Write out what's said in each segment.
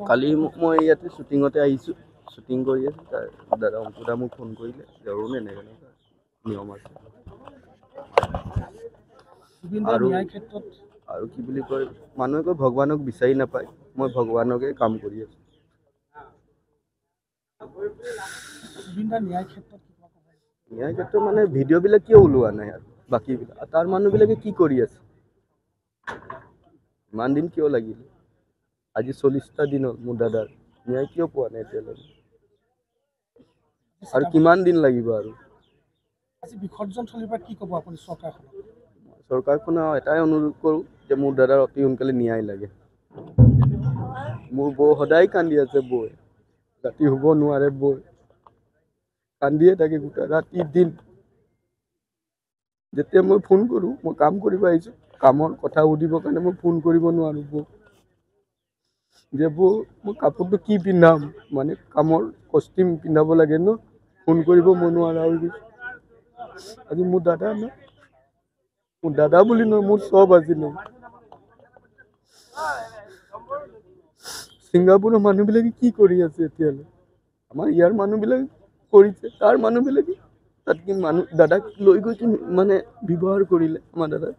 কালি মই ইয়াতে শ্বুটিঙতে আহিছোঁ, শ্বুটিং কৰি আছোঁ। তাৰ দাদা অংকুদা মোক ফোন কৰিলে যে অৰুণ এনেকুৱা নিয়ম আছে আৰু কি বুলি কয়, মানুহে কয় ভগৱানক বিচাৰি নাপায়, মই ভগৱানকে কাম কৰি আছোঁ। ন্যায় ক্ষেত্ৰত মানে ভিডিঅ'বিলাক কিয় ওলোৱা নাই আৰু বাকীবিলাক, তাৰ মানুহবিলাকে কি কৰি আছে? ইমান দিন কিয় লাগিলে? আজি 40টা দিন হ'ল মোৰ দাদাৰ, ন্যায় কিয় পোৱা নাই এতিয়ালৈকে? আৰু কিমান দিন লাগিব? আৰু চৰকাৰখনক এটাই অনুৰোধ কৰোঁ যে মোৰ দাদাৰ অতি সোনকালে ন্যায় লাগে। মোৰ বৌ সদায় কান্দি আছে, বৌ ৰাতি শুব নোৱাৰে, বৌ কান্দিয়ে থাকে গোটেই ৰাতি দিন। যেতিয়া মই ফোন কৰোঁ, মই কাম কৰিব আহিছোঁ, কামৰ কথা সুধিবৰ কাৰণে মই ফোন কৰিব নোৱাৰোঁ বৌ। যে বৌ মই কাপোৰটো কি পিন্ধাম, মানে কামৰ কষ্টিউম পিন্ধাব লাগে ন, ফোন কৰিব মই নোৱাৰা হৈ গৈছোঁ। আজি মোৰ দাদা ন, মোৰ দাদা বুলি নহয়, মোৰ চব আছিলে। ছিংগাপুৰৰ মানুহবিলাকে কি কৰি আছে এতিয়ালৈ? আমাৰ ইয়াৰ মানুহবিলাকে কৰিছে, তাৰ মানুহবিলাকে তাত কি মানুহ দাদাক লৈ গৈ কি মানে ব্যৱহাৰ কৰিলে আমাৰ দাদাক।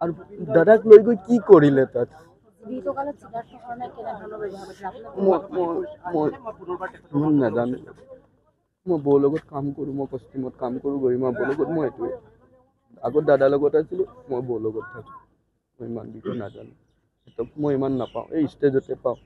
আৰু দাদাক লৈ গৈ কি কৰিলে তাত? মই নাজানো। মই বৌৰ লগত কাম কৰোঁ, মই কষ্টিউমত কাম কৰোঁ, গৰিমা বৌৰ লগত। মই এইটোৱে আগত দাদাৰ লগত আছিলোঁ, মই বৌৰ লগত থাকোঁ। মই ইমান বিষয়ে নাজানো, মই ইমান নাপাওঁ, এই ষ্টেজতে পাওঁ।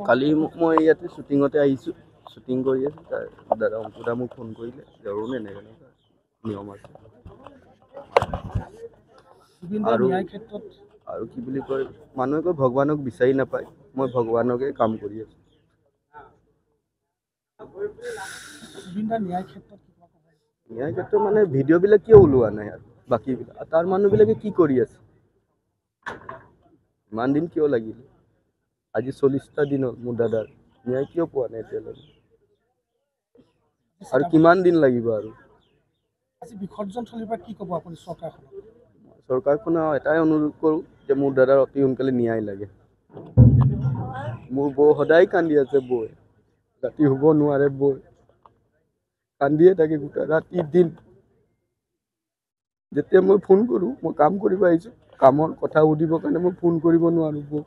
কালি মই ইয়াতে শ্বুটিঙতে আহিছোঁ, শ্বুটিং কৰি আছোঁ। তাৰ দাদা অংকুদা মোক ফোন কৰিলে যে অৰুণ এনেকুৱা নিয়ম আছে আৰু কি বুলি কয়, মানুহে কয় ভগৱানক বিচাৰি নাপায়, মই ভগৱানকে কাম কৰি আছোঁ। ন্যায় ক্ষেত্ৰত মানে ভিডিঅ'বিলাক কিয় ওলোৱা নাই আৰু বাকীবিলাক, তাৰ মানুহবিলাকে কি কৰি আছে? ইমান দিন কিয় লাগিলে? আজি 40টা দিন হ'ল মোৰ দাদাৰ, ন্যায় কিয় পোৱা নাই এতিয়ালৈকে? আৰু কিমান দিন লাগিব? আৰু চৰকাৰখনক এটাই অনুৰোধ কৰোঁ যে মোৰ দাদাৰ অতি সোনকালে ন্যায় লাগে। মোৰ বৌ সদায় কান্দি আছে, বৌ ৰাতি শুব নোৱাৰে, বৌ কান্দিয়ে থাকে গোটেই ৰাতি দিন। যেতিয়া মই ফোন কৰোঁ, মই কাম কৰিব আহিছোঁ, কামৰ কথা সুধিবৰ কাৰণে মই ফোন কৰিব নোৱাৰোঁ বৌ।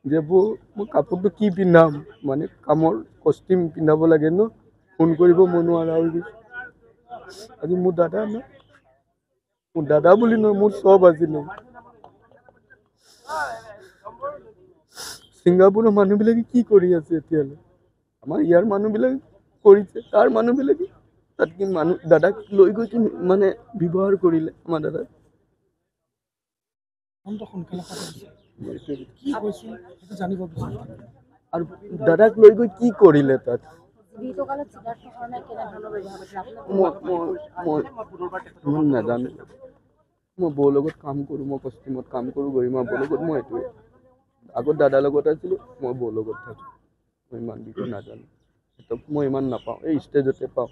যে বৌ মই কাপোৰটো কি পিন্ধাম, মানে কামৰ কষ্টিউম পিন্ধাব লাগে ন, ফোন কৰিব মই নোৱাৰা হৈ গৈছোঁ। আজি মোৰ দাদা ন, মোৰ দাদা বুলি নহয়, মোৰ চব আছিলে। ছিংগাপুৰৰ মানুহবিলাকে কি কৰি আছে এতিয়ালৈ? আমাৰ ইয়াৰ মানুহবিলাকে কৰিছে, তাৰ মানুহবিলাকে তাত কি মানুহ দাদাক লৈ গৈ কি মানে ব্যৱহাৰ কৰিলে আমাৰ দাদাক। আৰু দাদাক লৈ গৈ কি কৰিলে তাত? মই নাজানো। মই বৌৰ লগত কাম কৰোঁ, মই কষ্টিউমত কাম কৰোঁ, গৰিমা বৌৰ লগত। মই এইটোৱে আগত দাদাৰ লগত আছিলোঁ, মই বৌৰ লগত থাকোঁ। মই ইমান বিষয়ে নাজানো, মই ইমান নাপাওঁ, এই ষ্টেজতে পাওঁ।